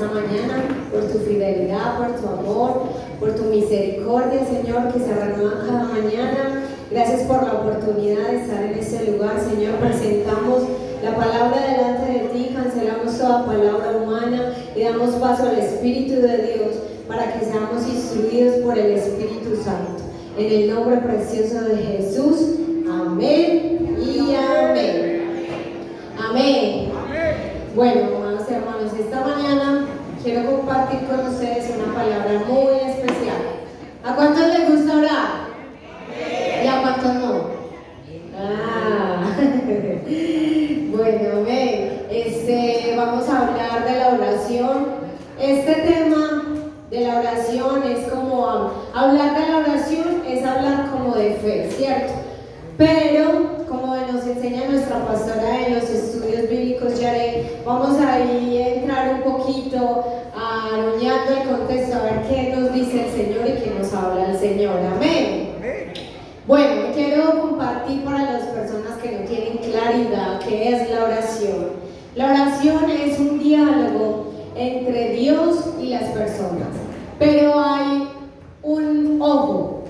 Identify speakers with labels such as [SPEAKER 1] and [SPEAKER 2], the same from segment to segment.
[SPEAKER 1] esta mañana, por tu fidelidad, por tu amor, por tu misericordia, Señor, que se renueva cada mañana. Gracias por la oportunidad de estar en este lugar, Señor. Presentamos la palabra delante de ti, cancelamos toda palabra humana y damos paso al Espíritu de Dios para que seamos instruidos por el Espíritu Santo. En el nombre precioso de Jesús, amén y amén. Amén. Bueno, amados hermanos, esta mañana quiero compartir con ustedes una palabra muy especial. ¿A cuántos les gusta orar? ¿Y a cuántos no? Bueno, amén. Vamos a hablar de la oración. Este tema de la oración es como hablar de la oración, es hablar como de fe, ¿cierto? Pero, como nos enseña nuestra pastora en los estudios bíblicos, Yare, vamos a ir a entrar un poquito aruñando el contexto, a ver qué nos dice el Señor y qué nos habla el Señor. Amén. Bueno, quiero compartir para las personas que no tienen claridad qué es la oración. La oración es un diálogo entre Dios y las personas, pero hay un ojo,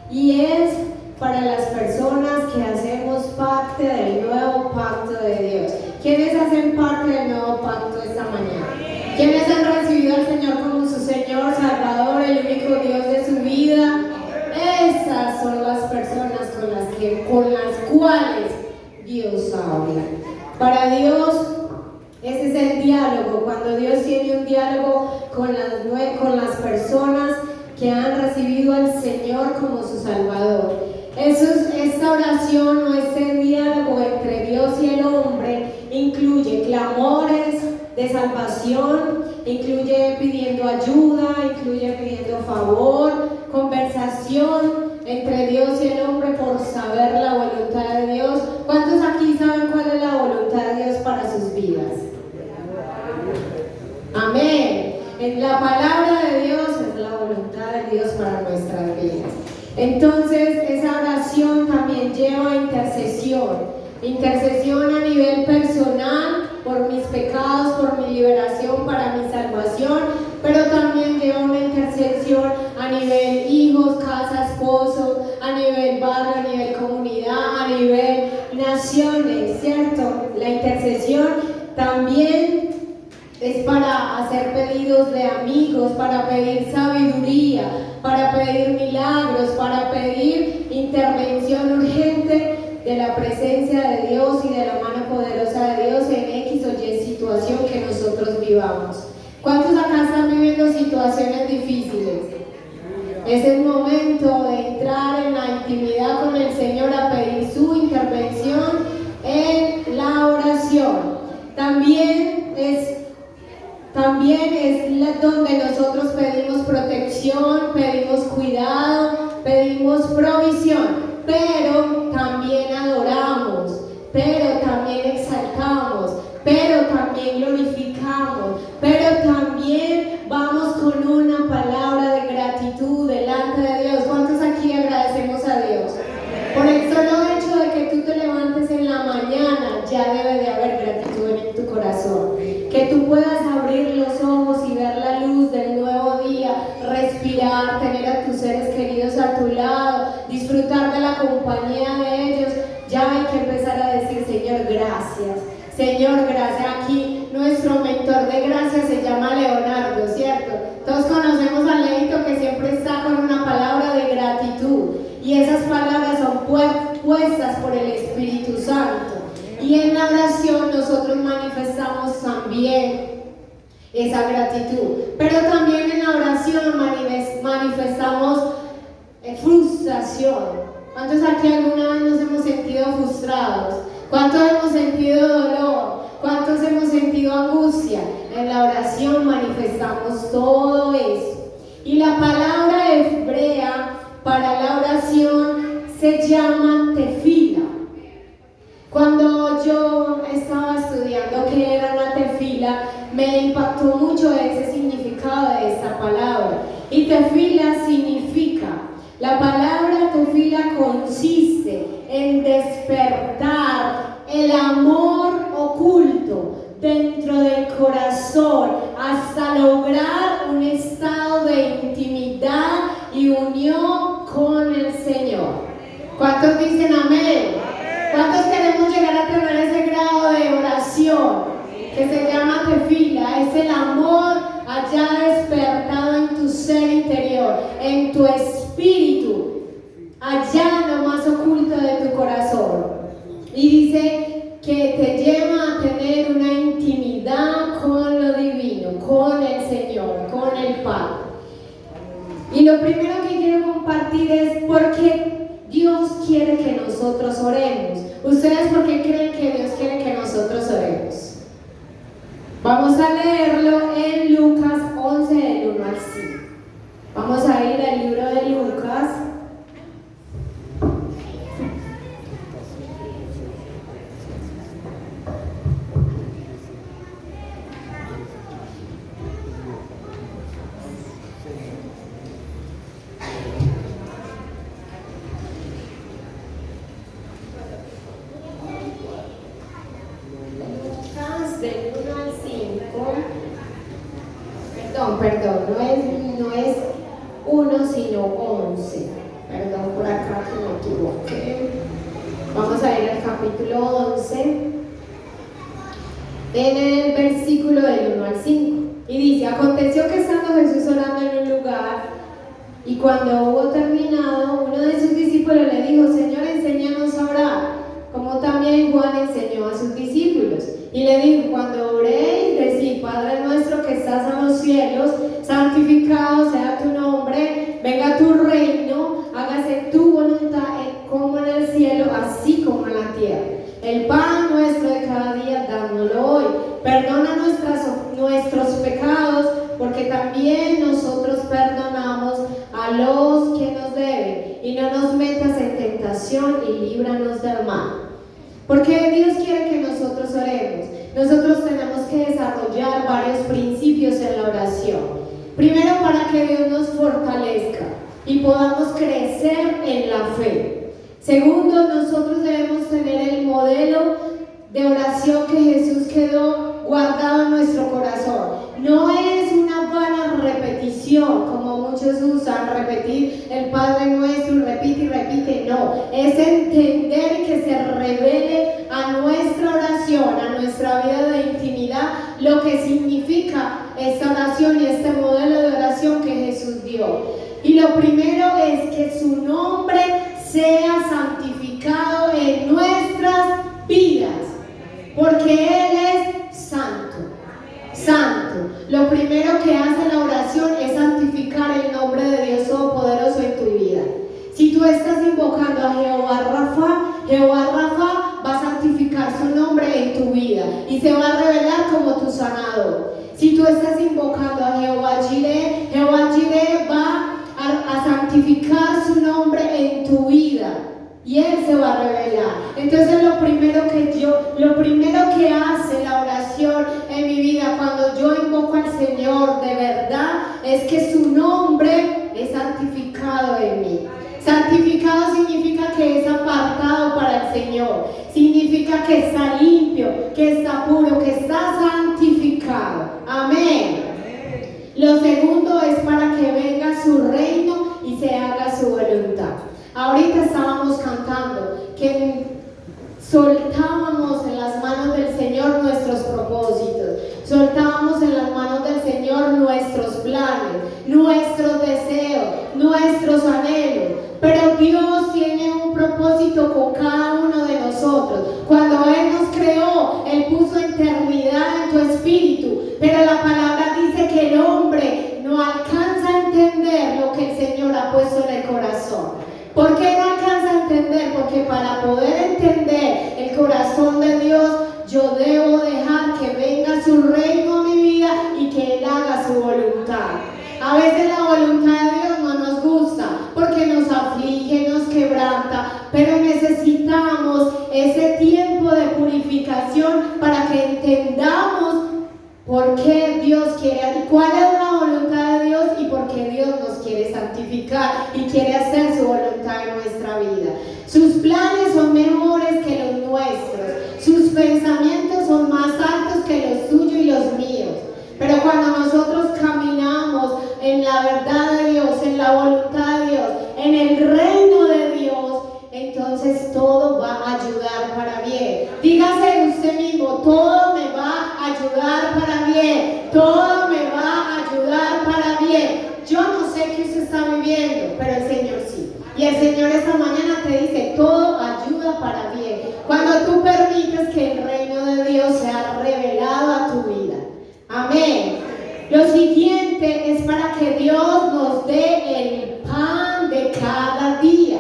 [SPEAKER 1] y es para las personas que hacemos parte del nuevo pacto de Dios. ¿Quiénes hacen parte del nuevo pacto esta mañana? ¿Quiénes han recibido al Señor como su Señor, Salvador, el único Dios de su vida? Esas son las personas con las cuales Dios habla. Para Dios, ese es el diálogo. Cuando Dios tiene un diálogo con las personas que han recibido al Señor como su Salvador. Esta oración o este diálogo entre Dios y el hombre incluye clamores de salvación, incluye pidiendo ayuda, incluye pidiendo favor, conversación entre Dios y el hombre por saber la voluntad de Dios. ¿Cuántos aquí saben cuál es la voluntad de Dios para sus vidas? Amén. En la palabra de Dios es la voluntad de Dios para nuestras vidas. Entonces, esa oración también lleva intercesión. Intercesión a nivel personal, por mis pecados, por mi liberación, para mi salvación, pero también lleva una intercesión a nivel hijos, casa, esposo, a nivel barrio, a nivel comunidad, a nivel naciones, ¿cierto? La intercesión también es para hacer pedidos de amigos, para pedir sabiduría, para pedir milagros, para pedir intervención urgente de la presencia de Dios y de la mano poderosa de Dios en X o Y situación que nosotros vivamos. ¿Cuántos acá están viviendo situaciones difíciles? Es el momento de entrar en la intimidad con el Señor a pedir su intervención en la oración. También es donde nosotros pedimos protección, pedimos cuidado, pedimos provisión, pero también adoramos, pero también exaltamos, pero también glorificamos, pero también vamos con una palabra de gratitud delante de Dios. ¿Cuántos aquí agradecemos a Dios? Por el solo hecho de que tú te levantes en la mañana, ya debe de haber gratitud en tu corazón. Que tú puedas abrir los ojos y ver la luz del nuevo día, respirar, tener a tus seres queridos a tu lado, disfrutar de la compañía de ellos. Ya hay que empezar a decir: Señor, gracias. Señor, gracias. Aquí nuestro mentor de gracias se llama Leonardo, ¿cierto? Todos conocemos a Leito, que siempre está con una palabra de gratitud. Y esas palabras son puestas por el Espíritu Santo. Y en la oración nosotros manifestamos también esa gratitud. Pero también en la oración manifestamos frustración. ¿Cuántos aquí alguna vez nos hemos sentido frustrados? ¿Cuántos hemos sentido dolor? ¿Cuántos hemos sentido angustia? En la oración manifestamos todo eso. Y la palabra hebrea para la oración se llama tefila. Cuando yo estaba estudiando qué era una tefila, me impactó mucho ese significado de esta palabra. Y tefila significa, la palabra tefila consiste en despertar el amor oculto dentro del corazón hasta lo el amor haya despertado en tu ser interior, en tu espíritu, allá en lo más oculto de tu corazón. Y dice que te lleva a tener una intimidad con lo divino, con el Señor, con el Padre. Y lo primero que quiero compartir es por qué Dios quiere que nosotros oremos. ¿Ustedes por qué creen que Dios quiere que nosotros oremos? Vamos a leerlo en Lucas 11, del 1 al 5. Vamos a ir al libro de Lucas. Del 1 al 5, perdón, no es 1 sino 11, perdón por acá que me equivoqué. Vamos a ir al capítulo 11, en el versículo del 1 al 5, y dice: aconteció que estando Jesús orando en un lugar, y cuando hubo terminado, uno de sus discípulos le dijo: Señor, enséñanos a orar, como también Juan enseñó a sus discípulos. Y le dijo: cuando oréis, decid: Padre nuestro que estás en los cielos, santificado sea tu nombre, venga tu reino, hágase tu voluntad como en el cielo, así como en la tierra. El pan nuestro de cada día, dándolo hoy. Perdona nuestros pecados, porque también nosotros perdonamos a los que nos deben. Y no nos metas en tentación, y líbranos del mal. Porque Dios quiere que nosotros oremos. Nosotros tenemos que desarrollar varios principios en la oración. Primero, para que Dios nos fortalezca y podamos crecer en la fe. Segundo, nosotros debemos tener el modelo de oración que Jesús quedó guardado en nuestro corazón. No es una vana repetición, como muchos usan, repetir el Padre Nuestro y repite, no. Es entender que se revele a nuestra oración, a nuestra vida de intimidad, lo que significa esta oración y este modelo de oración que Jesús dio. Y lo primero es que su nombre sea santificado en nuestras vidas, porque Él es santo. Santo. Lo primero que hace la oración es santificar el nombre de Dios Todopoderoso en tu vida. Si tú estás invocando a Jehová Rafa va a santificar su nombre en tu vida y se va a revelar como tu sanador. Si tú estás invocando a Jehová Jireh va a santificar su nombre en tu vida y Él se va a revelar. Entonces lo primero que hace la oración en mi vida cuando yo invoco al Señor de verdad es que su nombre es santificado en mí. Santificado significa que es apartado para el Señor, significa que está limpio, que está puro, que está santificado. Amén. Lo segundo es para que venga su reino y se haga su voluntad. Ahorita estábamos cantando que soltábamos en las manos del Señor nuestros propósitos, soltábamos en las manos del Señor nuestros planes, nuestros deseos, nuestros anhelos. Pero Dios tiene un propósito con cada uno de nosotros. Cuando Él nos creó, Él puso eternidad en tu espíritu, pero la palabra dice que el hombre no alcanza a entender lo que el Señor ha puesto en el corazón. ¿Por qué no alcanza a entender? Porque para poder entender el corazón de Dios, yo debo dejar que venga su reino a mi vida y que Él haga su voluntad. A veces la voluntad de Dios no nos gusta porque nos aflige, nos quebranta, pero necesitamos ese tiempo de purificación para que entendamos por qué Dios quiere, cuál es la voluntad de Dios y por qué Dios nos quiere santificar y quiere hacer su voluntad en nuestra vida. Sus planes son mejores que los nuestros, sus pensamientos son más altos que los tuyos y los míos. Pero cuando nosotros caminamos en la verdad de Dios, en la voluntad de Dios, en el reino de Dios, entonces todo va a ayudar para bien. Dígase usted mismo: bien. Yo no sé qué usted está viviendo, pero el Señor sí. Y el Señor esta mañana te dice, todo ayuda para bien. Cuando tú permites que el reino de Dios sea revelado a tu vida. Amén. Lo siguiente es para que Dios nos dé el pan de cada día.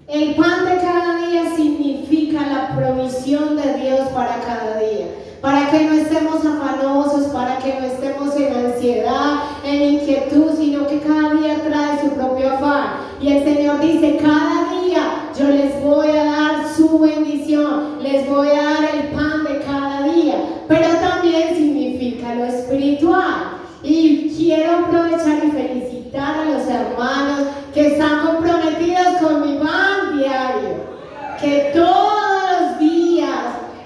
[SPEAKER 1] El pan de cada día significa la provisión de Dios para cada día. Para que no estemos afanosos, para que no estemos en ansiedad, en inquietud, sino que cada día trae su propio afán. Y el Señor dice, cada día yo les voy a dar su bendición, les voy a dar el pan de cada día. Pero también significa lo espiritual. Y quiero aprovechar y felicitar a los hermanos que están comprometidos con mi pan diario. Que todos los días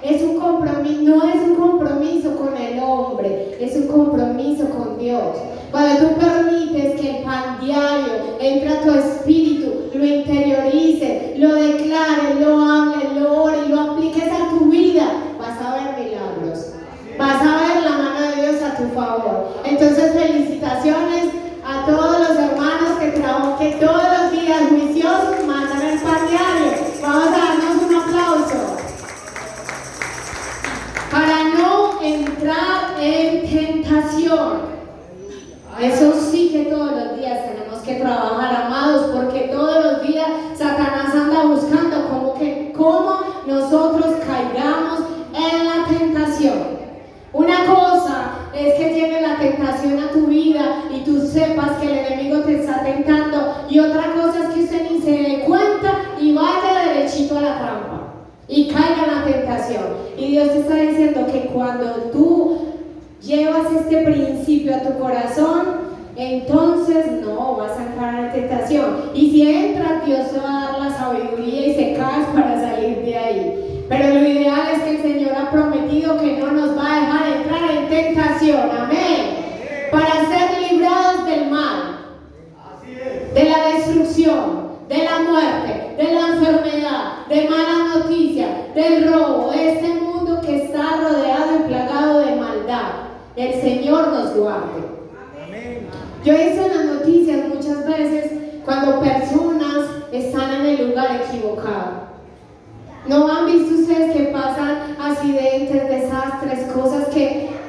[SPEAKER 1] es un compromiso, no es un compromiso con el hombre, es un compromiso con Dios. Cuando tú permites que el pan diario entre a tu espíritu, lo interiorices, lo declares, lo hables, lo ores, lo apliques a tu vida, vas a ver milagros. Vas a ver la mano de Dios a tu favor. Entonces, felicitaciones a todos los hermanos que trabajan, que todos los días juiciosos mandan el pan diario. Vamos a darnos un aplauso. Para no entrar en tentación. Eso sí que todos los días tenemos que trabajar, amados, porque todos los días Satanás anda buscando cómo nosotros caigamos en la tentación. Una cosa es que llegue la tentación a tu vida y tú sepas que el enemigo te está tentando, y otra cosa es que usted ni se dé cuenta y vaya derechito a la trampa y caiga en la tentación. Y Dios te está diciendo que cuando tú llevas este principio a tu corazón, entonces no vas a entrar en tentación. Y si entras, Dios te va a dar la sabiduría y se caes para salir de ahí. Pero lo ideal es que el Señor ha prometido que no nos va a dejar entrar en tentación. Amén. Para ser librados del mal, de la destrucción, de la muerte, de la enfermedad, de malas noticias, del robo, de este mundo que está rodeado y plagado de maldad. El Señor nos guarde. Yo he visto en las noticias muchas veces cuando personas están en el lugar equivocado. ¿No han visto ustedes que pasan accidentes, desastres, cosas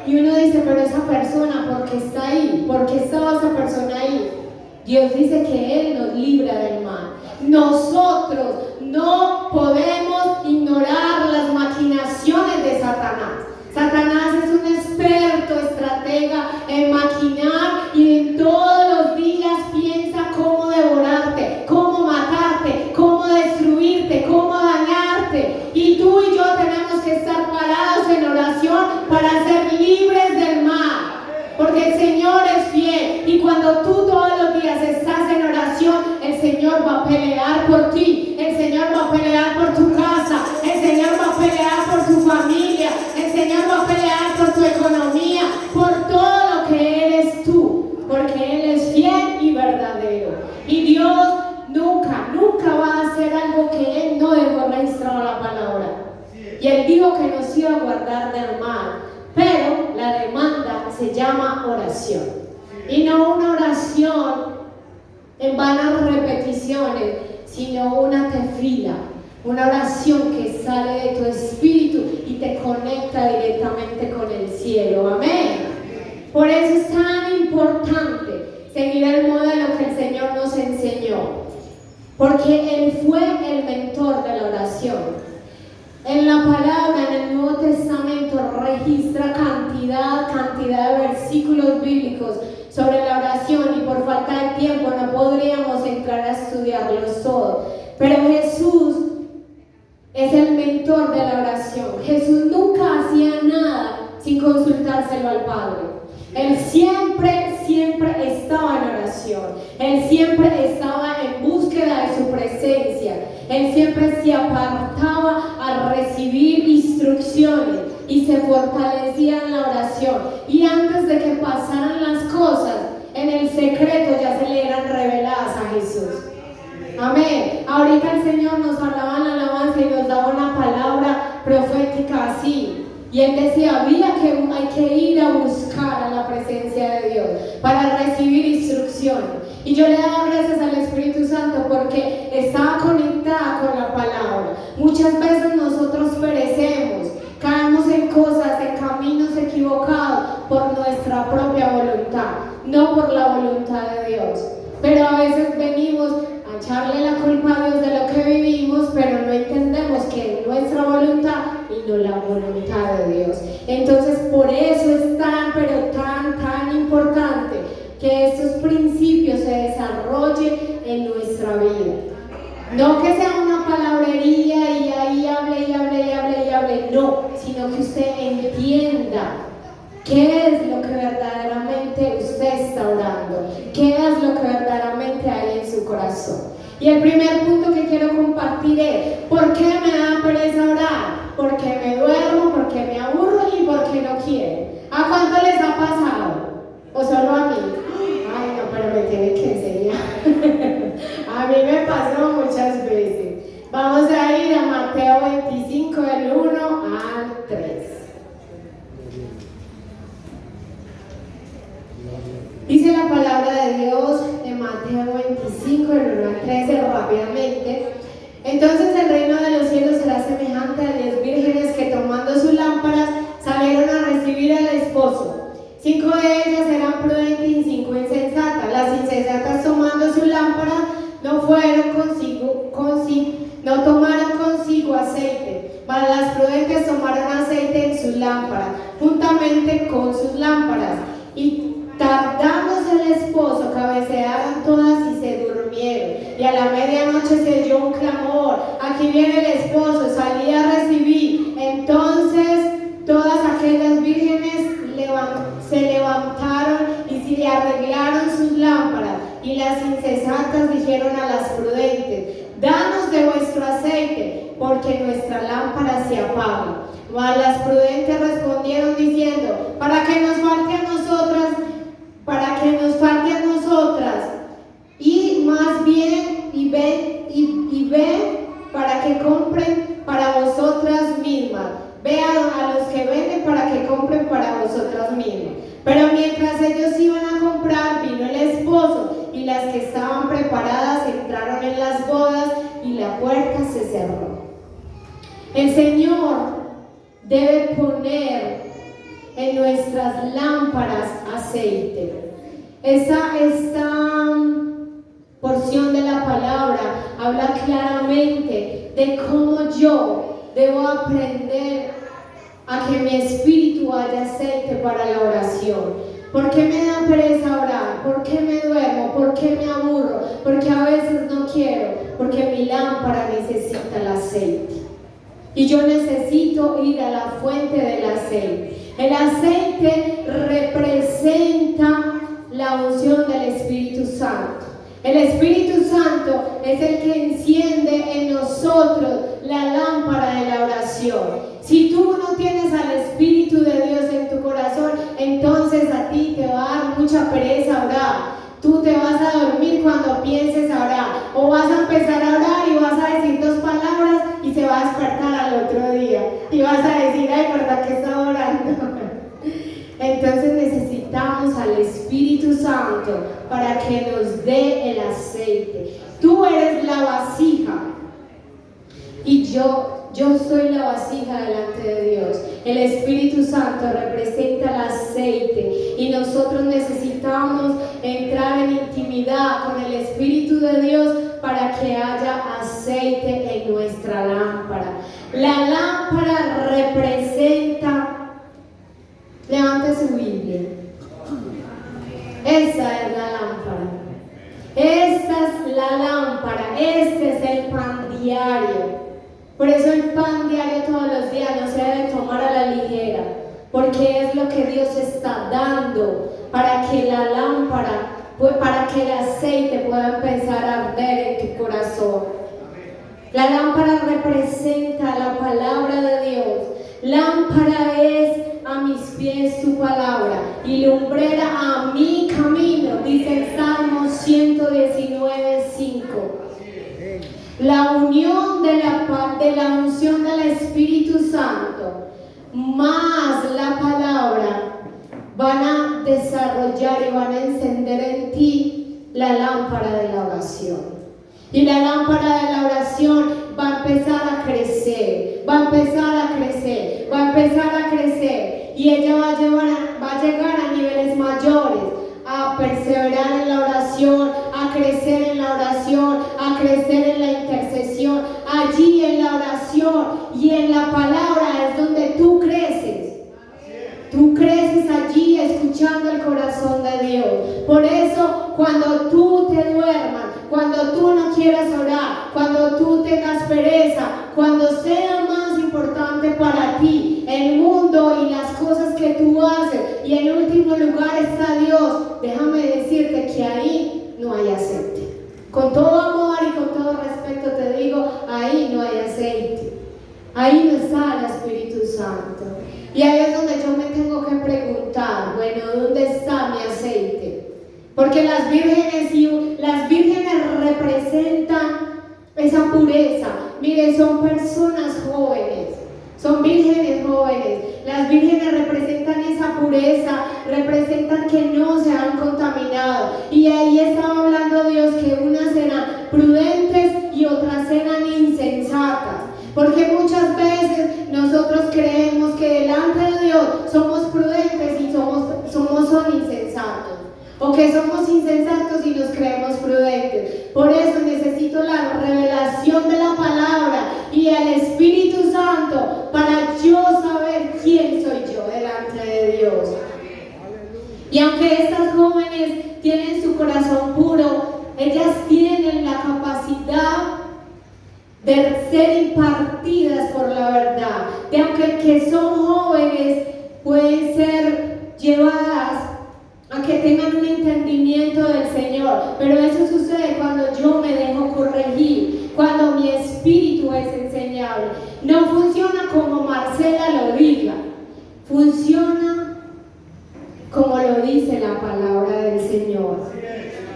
[SPEAKER 1] y uno dice, pero esa persona, ¿por qué está ahí? ¿Por qué estaba esa persona ahí? Dios dice que Él nos libra del mal. Nosotros no podemos ignorar las maquinaciones de Satanás. Satanás es un experto, estratega en maquinar, y en todos los días piensa cómo devorarte, cómo matarte, cómo destruirte, cómo dañarte. Y tú y yo tenemos que estar parados en oración para ser libres del mal. Porque el Señor es fiel, y cuando tú todos los días estás en oración, el Señor va a pelear por ti, el Señor va a pelear por tu casa, el Señor va a pelear por tu familia, el Señor va a pelear por tu economía, por todo lo que eres tú, porque Él es fiel y verdadero. Y Dios nunca va a hacer algo que Él no dejó registrado en la palabra. Y Él dijo que nos iba a guardar del mal. Pero la demanda se llama oración. Y no una oración en vanas repeticiones, sino una tefila, una oración que sale de tu espíritu y te conecta directamente con el cielo. Amén. Por eso es tan importante seguir el modelo que el Señor nos enseñó, porque Él fue el mentor de la oración. En la palabra, en el Nuevo Testamento, registra cantidad de versículos bíblicos sobre la oración, y por falta de tiempo no podríamos entrar a estudiarlos todos. Pero Jesús es el mentor de la oración. Jesús nunca hacía nada sin consultárselo al Padre. Él siempre estaba en oración. Él siempre estaba en búsqueda de su presencia. Él siempre se apartaba a recibir instrucciones y se fortalecía en la oración. Y antes de que pasaran las cosas, en el secreto ya se le eran reveladas a Jesús. Amén. Ahorita el Señor nos hablaba en la alabanza y nos daba una palabra profética así. Y Él decía, hay que ir a buscar a la presencia de Dios para recibir Y yo le daba gracias al Espíritu Santo porque estaba conectada con la palabra. Muchas veces nosotros perecemos, caemos en cosas, en caminos equivocados por nuestra propia voluntad, no por la voluntad de Dios. Pero a veces venimos a echarle la culpa a Dios de lo que vivimos, pero no entendemos que es nuestra voluntad y no la voluntad de Dios. Entonces por eso es tan, pero tan importante que estos principios se desarrollen en nuestra vida. No que sea una palabrería y ahí hable, no, sino que usted entienda qué es lo que verdaderamente usted está orando, qué es lo que verdaderamente hay en su corazón. Y el primer punto que quiero compartir es: ¿por qué me da pereza orar? Porque me duermo, porque me aburro y porque no quiero. ¿A cuánto les ha pasado? ¿O solo a mí? Ay, no, pero me tiene que enseñar. A mí me pasó muchas veces. Vamos a ir a Mateo 25, del 1 al 3. Dice la palabra de Dios en Mateo 25, del 1 al 13, rápidamente. Entonces el reino de los cielos será semejante a 10 vírgenes que, tomando sus lámparas, salieron a recibir al esposo. 5 de ellas eran prudentes y 5 insensatas. Las insensatas, tomando sus lámparas, no tomaron consigo aceite, mas las prudentes tomaron aceite en sus lámparas, juntamente con sus lámparas. Y tardándose el esposo, cabecearon todas y se durmieron. Y a la medianoche se oyó un clamor: aquí viene el esposo, salí a recibir. Entonces todas aquellas vírgenes se levantaron y se arreglaron sus lámparas. Y las insensatas dijeron a las prudentes: danos de vuestro aceite, porque nuestra lámpara se apaga. Mas las prudentes respondieron diciendo: para que nos falte a nosotras, y más bien, y ven para que compren para vosotras mismas. Vean a los que venden para que compren para vosotras mismas. Pero mientras ellos iban a comprar, vino el esposo, y las que estaban preparadas entraron en las bodas, y la puerta se cerró. El Señor debe poner en nuestras lámparas aceite. Esta porción de la palabra habla claramente de cómo yo debo aprender a que mi espíritu haya aceite para la oración. ¿Por qué me da pereza orar? ¿Por qué me duermo? ¿Por qué me aburro? Porque a veces no quiero, porque mi lámpara necesita el aceite. Y yo necesito ir a la fuente del aceite. El aceite representa la unción del Espíritu Santo. El Espíritu Santo es el que enciende en nosotros la lámpara de la oración. Si tú no tienes al Espíritu de Dios en tu corazón, entonces a ti te va a dar mucha pereza orar. Tú te vas a dormir cuando pienses a orar, o vas a empezar a orar y vas a decir 2 palabras y se va a despertar al otro día y vas a decir: ay, ¿verdad que estaba orando? Entonces necesitamos al Espíritu Santo para que nos dé el aceite. Tú eres la vasija y yo soy la vasija delante de Dios. El Espíritu Santo representa el aceite y nosotros necesitamos entrar en intimidad con el Espíritu de Dios para que haya aceite en nuestra lámpara. La lámpara representa... Levante su Biblia. Esa es la lámpara. Esta es la lámpara. Este es el pan diario. Por eso el pan diario todos los días no se debe tomar a la ligera, porque es lo que Dios está dando para que la lámpara, para que el aceite pueda empezar a arder en tu corazón. La lámpara representa la palabra de Dios. Lámpara es a mis pies tu palabra y lumbrera a mi camino, dice el Salmo 119:5. La unión de la unción del Espíritu Santo más la palabra van a desarrollar y van a encender en ti la lámpara de la oración. Y la lámpara de la oración va a empezar a crecer, va a empezar a crecer, va a empezar a crecer. Y ella va a llegar a niveles mayores, a perseverar en la oración, a crecer en la oración, a crecer en la intercesión. Allí en la oración y en la palabra es donde tú creces. Tú creces allí escuchando el corazón de Dios. Por eso cuando tú te duermas, cuando tú no quieras orar, cuando tú tengas pereza, cuando sea más importante para ti el mundo y las cosas que tú haces y en último lugar está Dios, déjame decirte que ahí no hay aceite. Con todo amor y con todo respeto te digo, ahí no hay aceite. Ahí no está el Espíritu Santo. Y ahí es donde yo me tengo que preguntar, bueno, ¿dónde está mi aceite? Porque las vírgenes representan esa pureza. Miren, son personas jóvenes, son vírgenes jóvenes. Las vírgenes representan esa pureza, representan que no se han contaminado. Y ahí estaba hablando Dios que unas eran prudentes y otras eran insensatas. Porque muchas veces nosotros creemos que delante de Dios somos prudentes y son insensatos. O que somos insensatos y nos creemos prudentes. Por eso necesito la revelación de la palabra y el Espíritu Santo para yo saber quién soy yo delante de Dios. Y aunque estas jóvenes tienen su corazón puro, ellas tienen la capacidad de ser impartidas por la verdad. De aunque que son jóvenes, pueden ser llevadas a que tengan un entendimiento del Señor, pero eso sucede cuando yo me dejo corregir, cuando mi espíritu es enseñable. No funciona como Marcela lo diga, funciona como lo dice la palabra del Señor.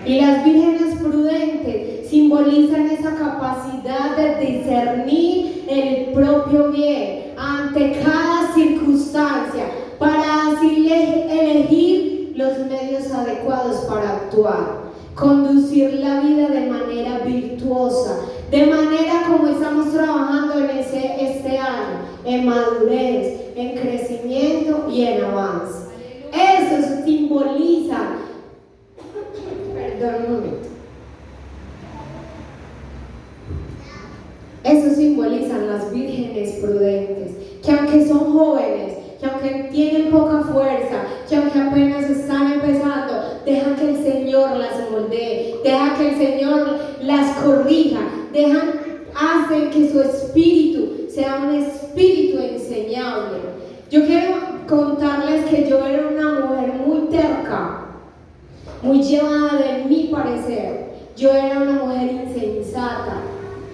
[SPEAKER 1] Y las vírgenes prudentes simbolizan esa capacidad de discernir el propio bien ante cada circunstancia para así elegir los medios adecuados para actuar, conducir la vida de manera virtuosa, de manera como estamos trabajando en este año, en madurez, en crecimiento y en avance. Eso simboliza, perdón un momento, eso simbolizan las vírgenes prudentes, que aunque son jóvenes, que aunque tienen poca fuerza, que aunque apenas están empezando, dejan que el Señor las moldee, dejan que el Señor las corrija, hacen que su espíritu sea un espíritu enseñable. Yo quiero contarles que yo era una mujer muy terca, muy llevada de mi parecer. Yo era una mujer insensata,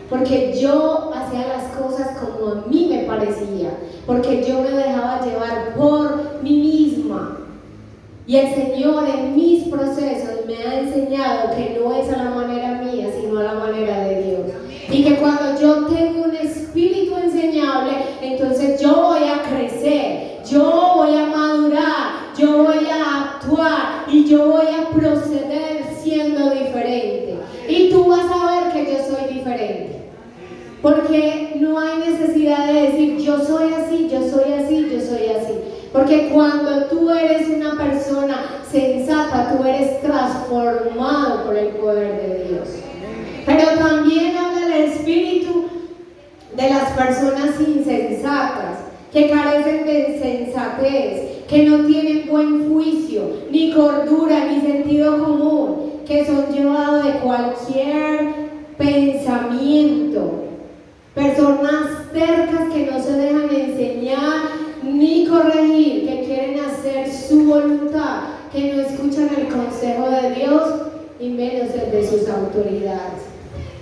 [SPEAKER 1] porque yo hacía las cosas como a mí me parecía, porque yo me dejaba llevar por mí misma. Y el Señor en mis procesos me ha enseñado que no es a la manera mía, sino a la manera de Dios. Y que cuando yo tengo un espíritu enseñable, entonces yo voy a crecer, yo voy a madurar, yo voy a actuar y yo voy a proceder siendo diferente. Y tú vas a ver que yo soy diferente. Porque no hay necesidad de decir yo soy así, yo soy así, yo soy así. Porque cuando tú eres una persona sensata, tú eres transformado por el poder de Dios. Pero también habla el espíritu de las personas insensatas, que carecen de sensatez, que no tienen buen juicio, ni cordura, ni sentido común, que son llevados de cualquier pensamiento. Personas tercas que no se dejan enseñar ni corregir, que quieren hacer su voluntad, que no escuchan el consejo de Dios y menos el de sus autoridades,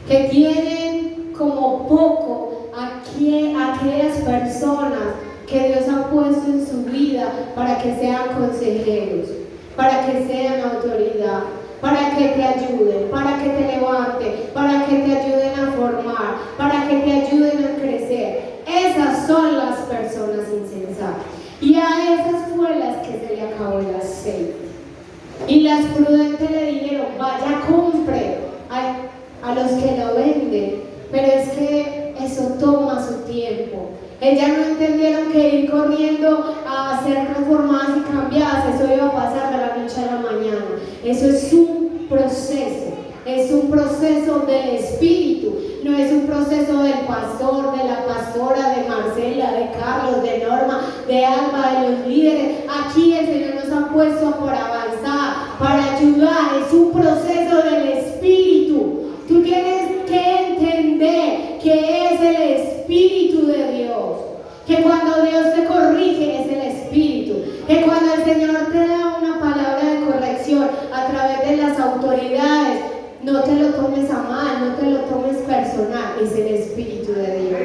[SPEAKER 1] que tienen como poco aquellas personas que Dios ha puesto en su vida para que sean consejeros, para que sean autoridad, para que te ayuden, para que te levanten, para que te ayuden a formar, para que te ayuden a crecer. Esas son las personas insensatas. Y a esas fue las que se le acabó el aceite. Y las prudentes le dijeron, vaya, compre a los que lo venden. Pero es que eso toma su tiempo. Ellas no entendieron que ir corriendo a ser transformadas y cambiadas, eso iba a pasar de la noche a la mañana. Eso es un proceso. Es un proceso del Espíritu, no es un proceso del pastor, de la pastora, de Marcela, de Carlos, de Norma, de Alba, de los líderes. Aquí el Señor nos ha puesto por avanzar, para ayudar. Es un proceso del Espíritu. Tú tienes que entender que es el Espíritu de Dios. Que cuando Dios te corrige es el Espíritu. Que cuando el Señor te da una palabra de corrección a través de las autoridades, no te lo tomes a mal, no te lo tomes personal, es el Espíritu de Dios.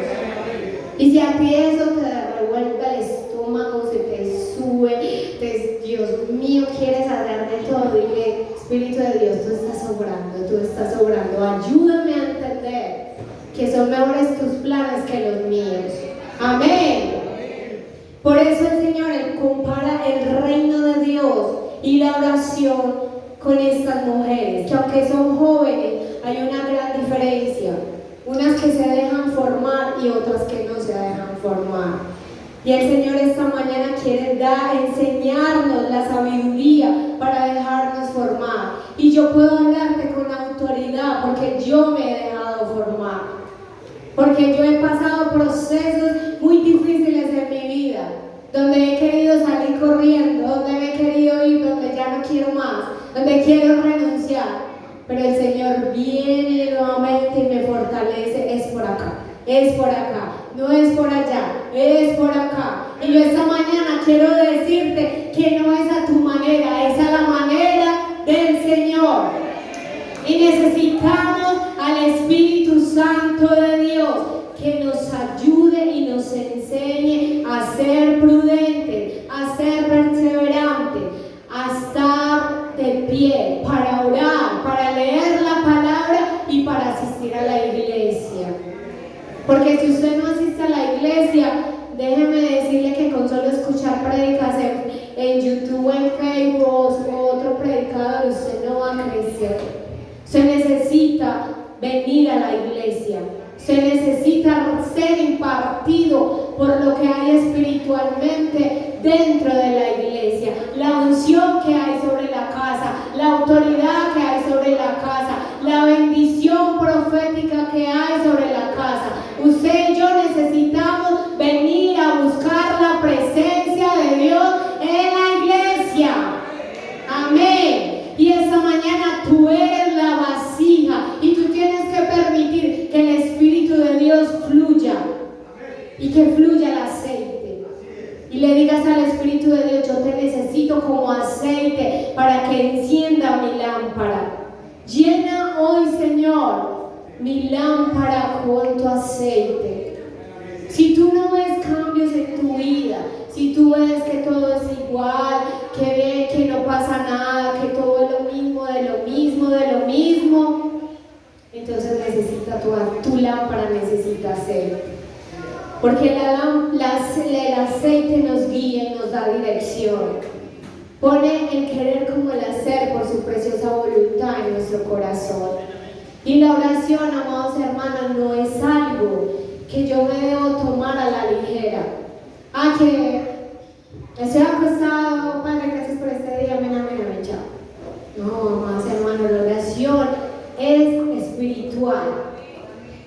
[SPEAKER 1] Y si a ti eso te revuelve el estómago, se te sube, Dios mío, quieres hacer de todo, dile, Espíritu de Dios, tú estás obrando, ayúdame a entender que son mejores tus planes que los míos. Amén. Por eso el Señor compara el reino de Dios y la oración con estas mujeres, que aunque son jóvenes, hay una gran diferencia. Unas que se dejan formar y otras que no se dejan formar. Y el Señor esta mañana quiere enseñarnos la sabiduría para dejarnos formar. Y yo puedo hablarte con autoridad porque yo me he dejado formar. Porque yo he pasado procesos muy difíciles en mi vida, donde he querido salir corriendo, donde me he querido ir, donde ya no quiero más, donde quiero renunciar, pero el Señor viene nuevamente y me fortalece. Es por acá, no es por allá, es por acá. Y yo esta mañana quiero decirte que no es a tu manera, es a la manera del Señor. Y necesitamos al Espíritu Santo de Dios que nos ayude y nos enseñe a ser prudentes, a ser perseverantes, a estar de pie para orar, para leer la palabra y para asistir a la iglesia. Porque si usted no asiste a la iglesia, déjeme decirle que con solo escuchar predicas en YouTube, en Facebook o otro predicador, usted no va a crecer. Se necesita venir a la iglesia. Se necesita ser impartido por lo que hay espiritualmente dentro de la iglesia. La unción que hay sobre la casa, la autoridad que hay sobre la casa, la bendición profética que hay sobre la casa. Usted y yo necesitamos venir a buscar la presencia de Dios en la iglesia. Amén. Y esta mañana tú eres la vasija y tú tienes que permitir que el Espíritu de Dios fluya y que fluya el aceite. Y le digas al Espíritu de Dios, yo te necesito como aceite para que encienda mi lámpara. Llena hoy, Señor, mi lámpara con tu aceite. Si tú no ves cambios en tu vida, si tú ves que todo es igual, que no pasa nada, que todo es lo mismo, entonces tu lámpara necesita aceite. Porque el aceite nos guía y nos da dirección. Pone el querer como el hacer por su preciosa voluntad en nuestro corazón. Y la oración, amados hermanos, no es algo que yo me debo tomar a la ligera. Que estoy acostado, Padre, gracias por este día, amén, chao. No, amados hermanos, la oración es espiritual.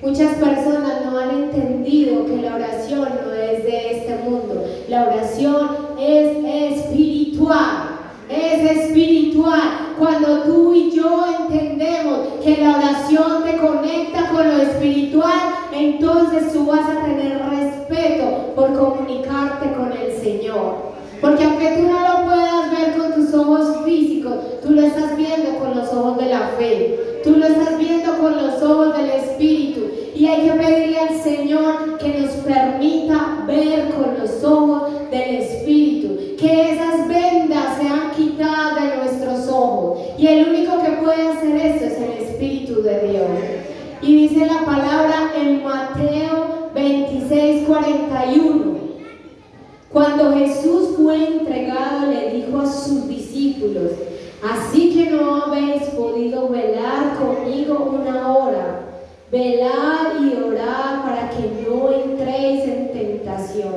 [SPEAKER 1] Muchas personas no han entendido que la oración no es de este mundo. La oración es espiritual. Es espiritual. Cuando tú y yo entendemos que la oración te conecta con lo espiritual, entonces tú vas a tener respeto por comunicarte con el Señor. Porque aunque tú no lo puedas ver con tus ojos físicos, tú lo estás viendo con los ojos de la fe. Tú lo estás viendo con los ojos del Espíritu. Y hay que pedirle al Señor que nos permita ver con los ojos del Espíritu. Que esas vendas sean quitadas de nuestros ojos. Y el único que puede hacer eso es el Espíritu de Dios. Y dice la palabra en Mateo 26:41. Cuando Jesús fue entregado, le dijo a sus discípulos: Así que no habéis podido velar conmigo una hora. Velad y orad para que no entréis en tentación.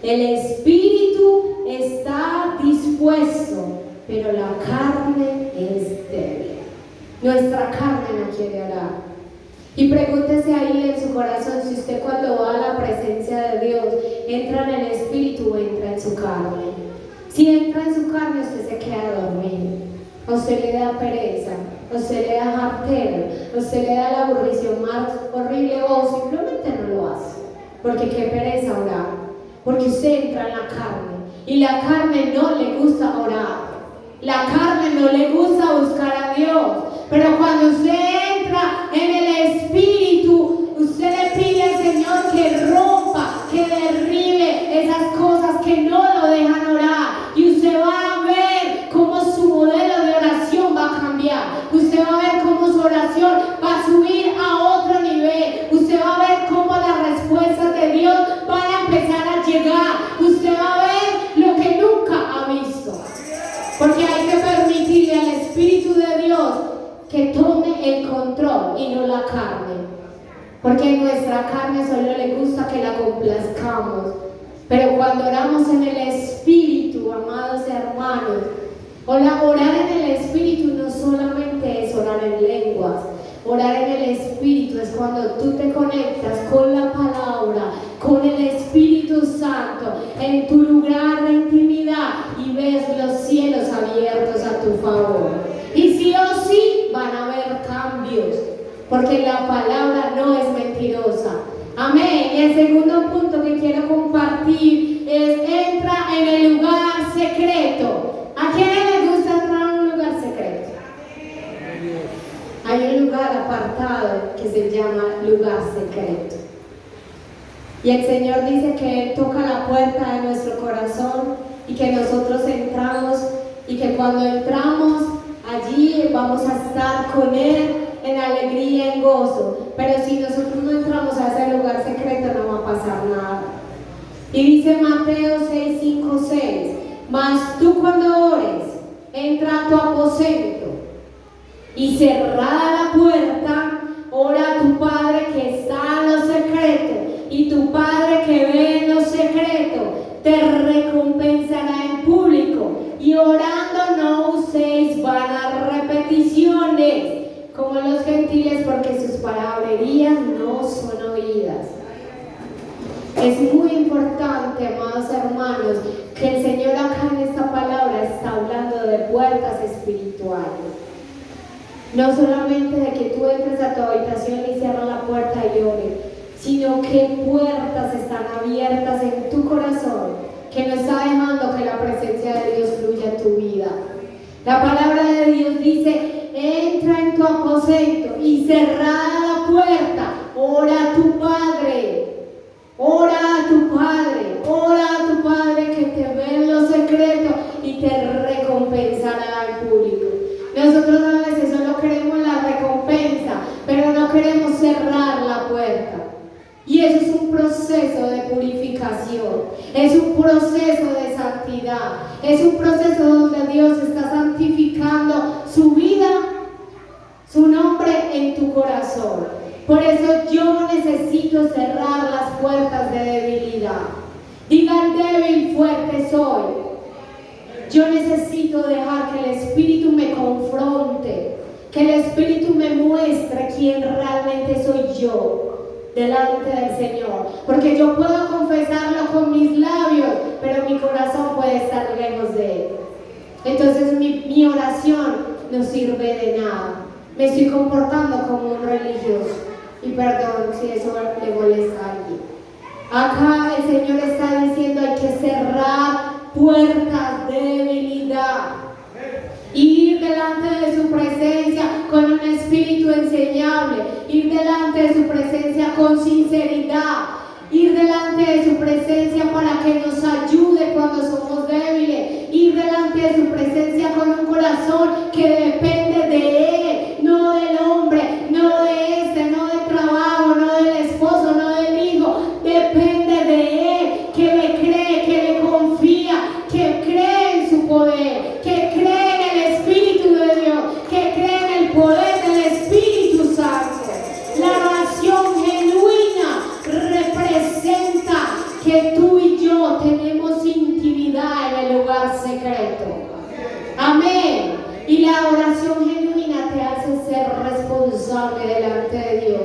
[SPEAKER 1] El espíritu está dispuesto, pero la carne es débil. Nuestra carne no quiere orar. Y pregúntese ahí en su corazón si usted cuando va a la presencia de Dios entra en el espíritu o entra en su carne. Si entra en su carne, usted se queda dormido. A usted le da pereza, a usted le da jartera, a usted le da la aburrición más horrible o simplemente no lo hace. Porque qué pereza orar. Porque usted entra en la carne y la carne no le gusta orar. La carne no le gusta buscar a Dios. Pero cuando usted entra en el espíritu, usted le pide al Señor que rompa, que derribe esas cosas que no lo dejan orar. Y usted va a ver cómo su modelo de oración va a cambiar. Usted va a ver cómo su oración va a subir a otro nivel. Usted va a ver cómo las respuestas de Dios van a empezar a llegar. Usted va a ver lo que nunca ha visto. Porque hay que permitirle al Espíritu de Dios que tome el control y no la carne. Porque a nuestra carne solo le gusta que la complazcamos. Pero cuando oramos en el Espíritu, amados hermanos, orar en el Espíritu no solamente es orar en lenguas. Orar en el Espíritu es cuando tú te conectas con la palabra, con el Espíritu Santo, en tu lugar de intimidad y ves los cielos abiertos a tu favor. Y sí o sí van a haber cambios, porque la palabra no es mentirosa. Amén. Y el segundo punto que quiero compartir es: entra en el lugar secreto. ¿A quién le gusta entrar en un lugar secreto? Hay un lugar apartado que se llama lugar secreto. Y el Señor dice que Él toca la puerta de nuestro corazón y que nosotros entramos, y que cuando entramos allí vamos a estar con Él en alegría, en gozo. Pero si nosotros no entramos a ese lugar secreto, no va a pasar nada. Y dice Mateo 6, 5, 6: mas tú cuando ores, entra a tu aposento y cerrada la puerta, ora a tu Padre que está en lo secreto, y tu Padre que ve en lo secreto te recompensará en público. Y orando no uséis vanas repeticiones como los gentiles, porque sus palabrerías no son oídas. Es muy importante, amados hermanos, que el Señor acá en esta palabra está hablando de puertas espirituales. No solamente de que tú entres a tu habitación y cierras la puerta y ores, sino que puertas están abiertas en tu corazón que no está dejando que la presencia de Dios fluya en tu vida. La palabra de Dios dice: entra en tu aposento y cerrada la puerta, ora a tu Padre. Ora a tu Padre, ora a tu Padre que te ve en lo secreto y te recompensará en público. Nosotros a veces solo queremos la recompensa, pero no queremos cerrar la puerta. Y eso es un proceso de purificación, es un proceso de santidad, es un proceso donde Dios está santificando su vida, su nombre en tu corazón. Por eso yo necesito cerrar las puertas de debilidad. Diga al débil: fuerte soy. Yo necesito dejar que el Espíritu me confronte, que el Espíritu me muestre quién realmente soy yo delante del Señor. Porque yo puedo confesarlo con mis labios, pero mi corazón puede estar lejos de Él. Entonces mi oración no sirve de nada. Me estoy comportando como un religioso. Y perdón si eso le molesta a alguien. Acá el Señor está diciendo: hay que cerrar puertas de debilidad. Ir delante de su presencia con un espíritu enseñable. Ir delante de su presencia con sinceridad. Ir delante de su presencia para que nos ayude cuando somos débiles. Ir delante de su presencia con un corazón que depende de Él, no del hombre, no de no del trabajo, no del esposo, no del hijo. Depende de Él, que le cree, que le confía, que cree en su poder, que cree en el Espíritu la oración genuina te hace ser responsable delante de Dios,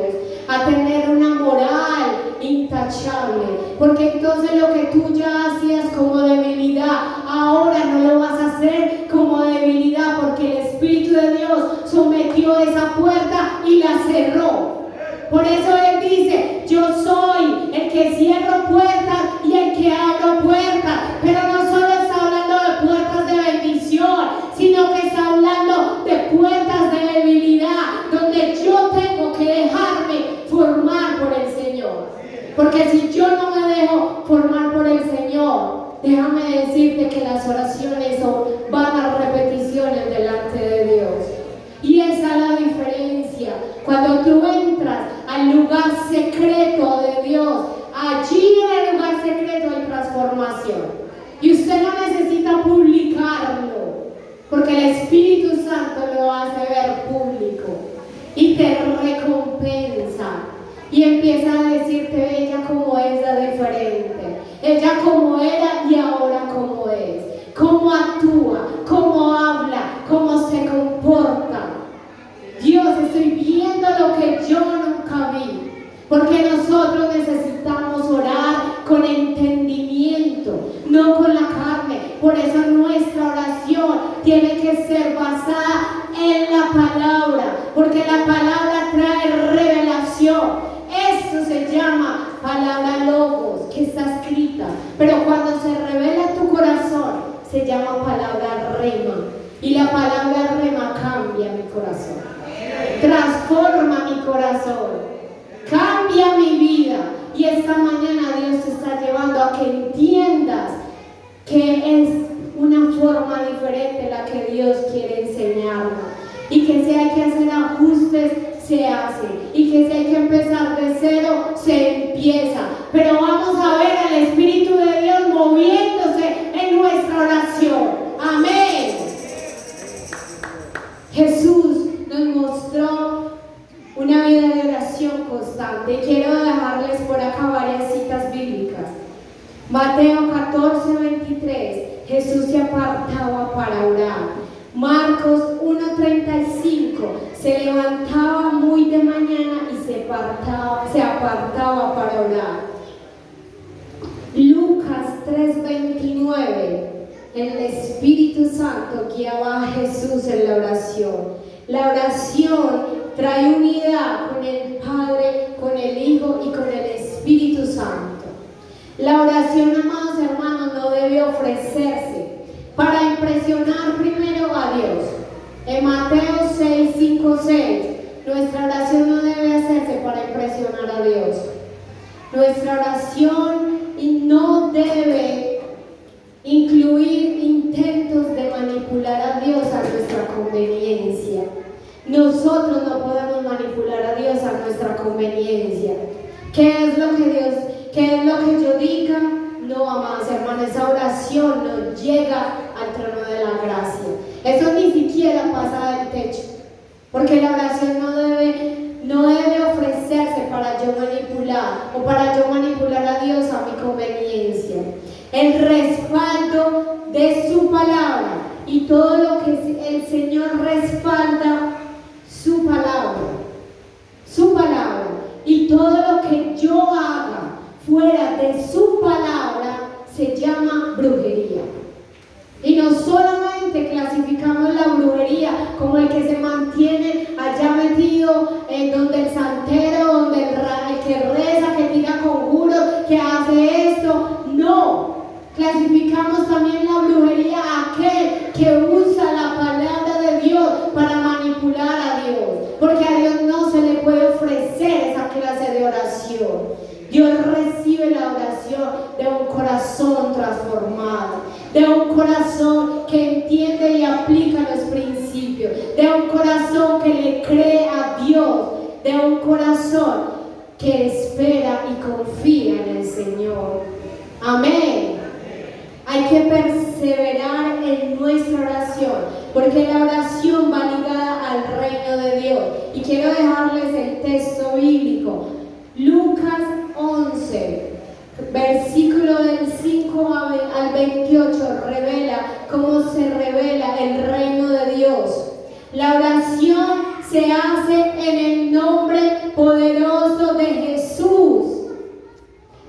[SPEAKER 1] a tener una moral intachable, porque entonces lo que tú ya hacías como debilidad, ahora no lo vas a hacer como debilidad, porque el Espíritu de Dios sometió esa puerta y la cerró. Por eso Él dice: yo soy el que cierro puertas y el que abro puertas. Pero no solo está hablando de puertas de bendición, sino que está hablando de puertas de debilidad, donde yo tengo que dejarme formar por el Señor. Porque si yo no me dejo formar por el Señor, déjame decirte que las oraciones son vanas repeticiones delante de Dios. Y esa es la diferencia. Cuando tú entras al lugar secreto de Dios, allí en el lugar secreto hay transformación. Y usted no necesita publicarlo, porque el Espíritu Santo lo hace ver público y te recompensa. Y empieza a decirte: ella como es la diferente, ella como era y ahora como es, cómo actúa, cómo habla, cómo se comporta. Dios, estoy viendo lo que yo nunca vi, porque nosotros necesitamos orar con entendimiento, no con la carne. Por eso nuestra oración tiene que ser basada en la palabra, porque la palabra trae revelación. Esto se llama palabra logos, que está escrita, pero cuando se revela tu corazón, se llama palabra rema. Y la palabra rema cambia mi corazón, transforma mi corazón, cambia mi vida. Y esta mañana Dios te está llevando a que entiendas que es una forma diferente la que Dios quiere enseñarnos, y que si hay que hacer ajustes, se hace, y que si hay que empezar de cero, se empieza. Pero vamos a ver al Espíritu de Dios moviéndose en nuestra oración. Amén. Jesús nos mostró una vida de oración constante. Quiero dejarles por acá varias citas bíblicas. Mateo 14:23, Jesús se apartaba para orar. Marcos 1:35, se levantaba muy de mañana y se apartaba para orar. Lucas 3:29, el Espíritu Santo guiaba a Jesús en la oración. La oración trae unidad con el Padre, con el Hijo y con el Espíritu Santo. La oración, amados hermanos, no debe ofrecerse para impresionar primero a Dios. En Mateo 6:5-6, nuestra oración no debe hacerse para impresionar a Dios. Nuestra oración no debe incluir intentos de manipular a Dios a nuestra conveniencia. Nosotros no podemos manipular a Dios a nuestra conveniencia. ¿Qué es lo que yo diga? No, amados hermanos, esa oración no llega al trono de la gracia. Eso ni siquiera pasa del techo, porque la oración no debe ofrecerse para yo manipular o para yo manipular a Dios a mi conveniencia. El respaldo de su palabra y todo lo que el Señor respalda, su palabra, y todo lo que yo haga fuera de su palabra se llama brujería. Y no solamente clasificamos la brujería como el que se mantiene allá metido donde el santero, donde el que reza, que tira conjuros, que hace esto. No, clasificamos también la brujería a aquel que usa la palabra de Dios para manipular a Dios, porque a Dios no se le puede ofrecer esa clase de oración. Dios recibe la oración de un corazón transformado, de un corazón que entiende y aplica los principios, de un corazón que le cree a Dios, de un corazón que espera y confía en el Señor. Amén. Hay que perseverar en nuestra oración, porque la oración va ligada al reino de Dios. Y quiero dejarles el texto bíblico. Lucas 11, versículo del 5 al 28, revela cómo se revela el reino de Dios. La oración se hace en el nombre poderoso de Jesús.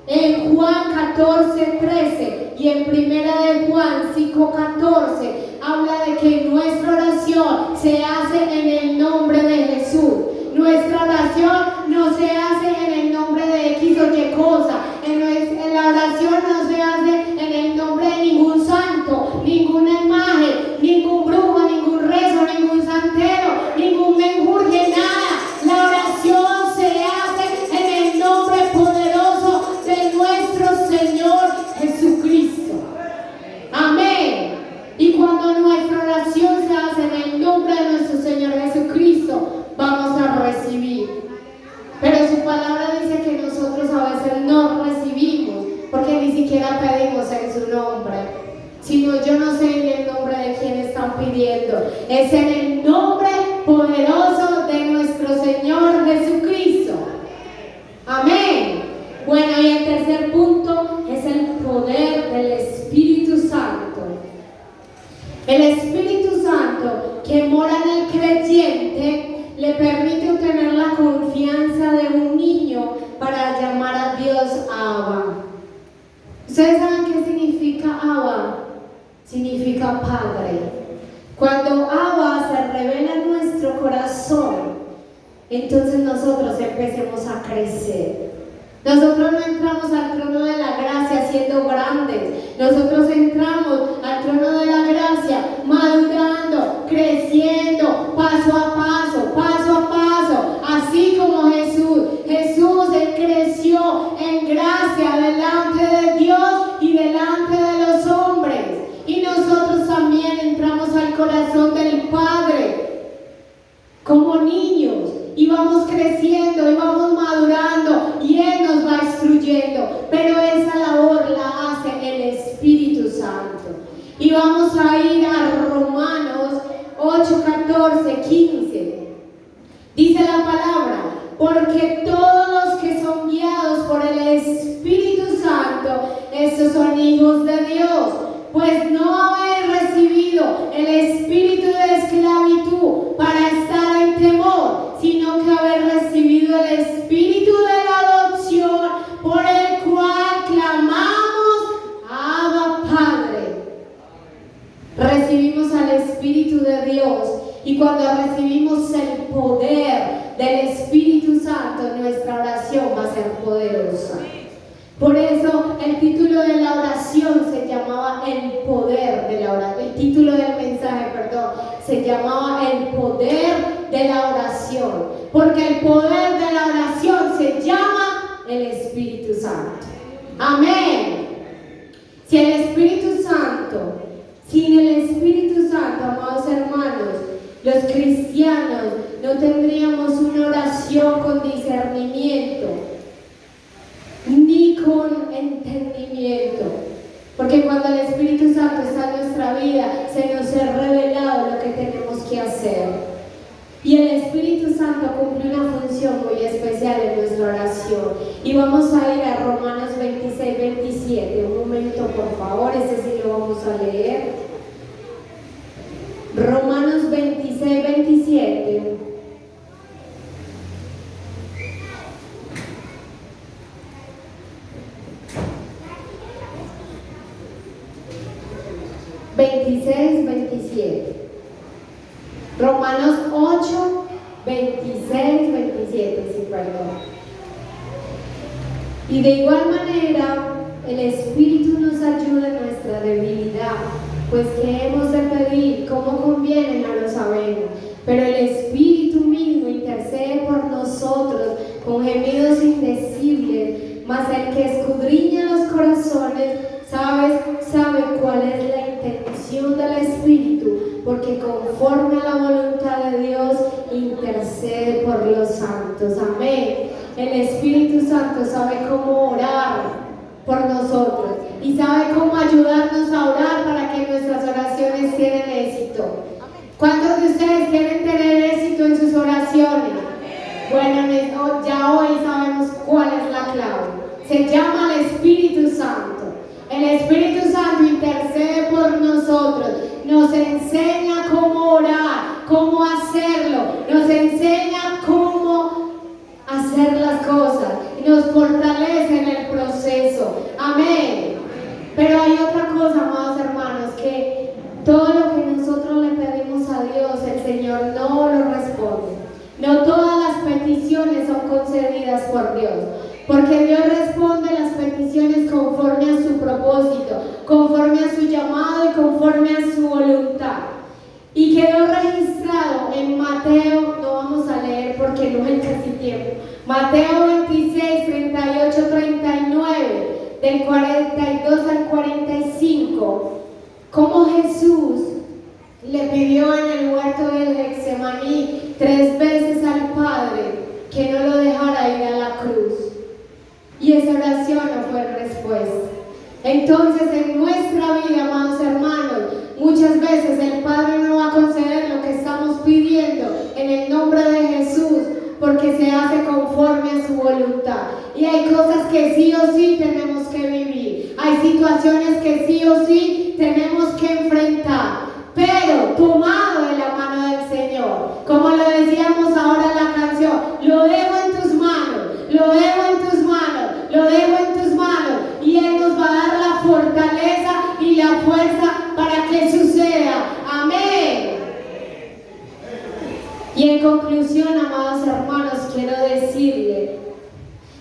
[SPEAKER 1] En Juan 14:13 y en Primera de Juan 5:14 habla de que nuestra oración se hace en el nombre de Jesús. Nuestra oración no se hace en el nombre de X o Y cosa. En la oración no se hace en el nombre de ningún santo, ninguna imagen, ningún brujo, ningún rezo, ningún santero, ningún menjurje, nada. La oración se hace en el nombre poderoso de nuestro Señor Jesucristo. Amén. Y cuando nuestra oración se hace en el nombre de nuestro Señor Jesucristo, vamos a recibir. Pero su palabra dice que nosotros a veces no recibimos, porque ni siquiera pedimos en su nombre. Sino yo no sé en el nombre de quién están pidiendo. Es en el nombre poderoso de nuestro Señor Jesucristo. Amén. Bueno, y el tercer punto es el poder del Espíritu Santo. El Espíritu Santo que mora en el creyente le permite obtener la confianza de un niño para llamar a Dios Abba. ¿Ustedes saben qué significa Abba? Significa Padre. Cuando Abba se revela en nuestro corazón, entonces nosotros empecemos a crecer. Nosotros no entramos al trono de la gracia siendo grandes. Nosotros entramos al trono de la gracia madurando, creciendo, paso a paso, así como Jesús. Jesús, Él creció en gracia delante de Dios y delante de los hombres. Y nosotros también entramos al corazón del Padre como niños. Y vamos creciendo, y vamos madurando, y Él nos va instruyendo. Pero esa labor la hace el Espíritu Santo. Y vamos a ir a Romanos 8, 14, 15. Dice la palabra: porque todos los que son guiados por el Espíritu Santo, estos son hijos de Dios. Pues no habéis recibido el espíritu de esclavitud para estar en temor, sino que habéis recibido el espíritu de la adopción, por el cual clamamos: Abba, Padre. Recibimos al Espíritu de Dios, y cuando recibimos el poder del Espíritu Santo, nuestra oración va a ser poderosa. Por eso el título de la oración se llamaba el poder de la oración. El título del mensaje, se llamaba el poder de la oración. Porque el poder de la oración se llama el Espíritu Santo. Amén. Sin el Espíritu Santo, amados hermanos, los cristianos no tendríamos una oración con discernimiento ni con entendimiento, porque cuando el Espíritu Santo está en nuestra vida, se nos ha revelado lo que tenemos que hacer, y el Espíritu Santo cumple una función muy especial en nuestra oración. Y vamos a ir a Romanos 26, 27. Un momento, por favor, ese sí lo vamos a leer. Romanos 26, 27. Romanos 8, 26, 27, sí, perdón. Y de igual manera, el Espíritu nos ayuda en nuestra debilidad, pues que hemos de pedir como conviene no lo sabemos, pero el Espíritu mismo intercede por nosotros con gemidos indecibles, mas el que escudriña los corazones sabe cuál es la intención del Espíritu, porque conforme a la voluntad de Dios intercede por los santos. Amén. El Espíritu Santo sabe cómo orar por nosotros y sabe cómo ayudarnos a orar para que nuestras oraciones tengan éxito. ¿Cuántos de ustedes quieren tener éxito en sus oraciones? Bueno, ya hoy sabemos cuál es la clave. Se llama el Espíritu Santo. El Espíritu Santo intercede por nosotros, nos enseña cómo orar, cómo hacerlo, nos enseña cómo hacer las cosas y nos fortalece en el proceso. Amén. Pero hay otra cosa, amados hermanos, que todo lo que nosotros le pedimos a Dios, el Señor no lo responde. No todas las peticiones son concedidas por Dios, porque Dios responde las peticiones conforme a su propósito, conforme a su llamado y conforme a su voluntad. Y quedó registrado en Mateo, no vamos a leer porque no hay casi tiempo, Mateo 26, 38, 39, del 42 al 45, como Jesús le pidió en el huerto del Getsemaní 3 veces al Padre que no lo dejara ir a la cruz. Y esa oración no fue respuesta. Entonces, en nuestra vida, amados hermanos, muchas veces el Padre no va a conceder lo que estamos pidiendo en el nombre de Jesús, porque se hace conforme a su voluntad. Y hay cosas que sí o sí tenemos que vivir. Hay situaciones que sí o sí tenemos que enfrentar, pero tomado de la mano del Señor. Como lo decíamos ahora en la canción, lo dejo en tus manos, lo dejo en tus manos, lo dejo en tus manos. Y Él nos va a dar la fortaleza y la fuerza para que suceda. Amén. Y en conclusión, amados hermanos, quiero decirle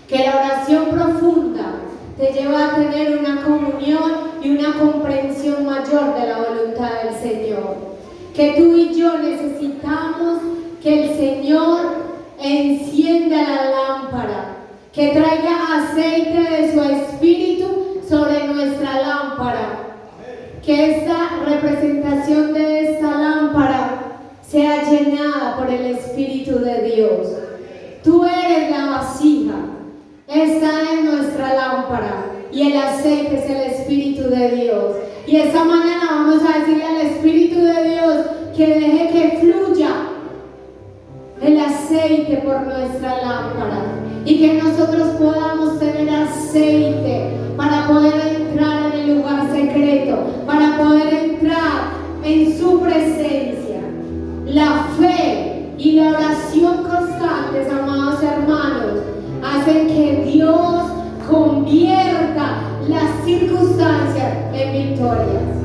[SPEAKER 1] que la oración profunda te lleva a tener una comunión y una comprensión mayor de la voluntad del Señor. Que tú y yo necesitamos que el Señor encienda la lámpara, que traiga aceite de su espíritu sobre nuestra lámpara, que esta representación de esta lámpara sea llenada por el Espíritu de Dios. Tú eres la vasija, esta es nuestra lámpara y el aceite es el Espíritu de Dios. Y esta mañana vamos a decirle al Espíritu de Dios que deje que fluya el aceite por nuestra lámpara y que nosotros podamos tener aceite para poder entrar en el lugar secreto, para poder entrar en su presencia. La fe y la oración constantes, amados hermanos, hacen que Dios convierta las circunstancias en victorias.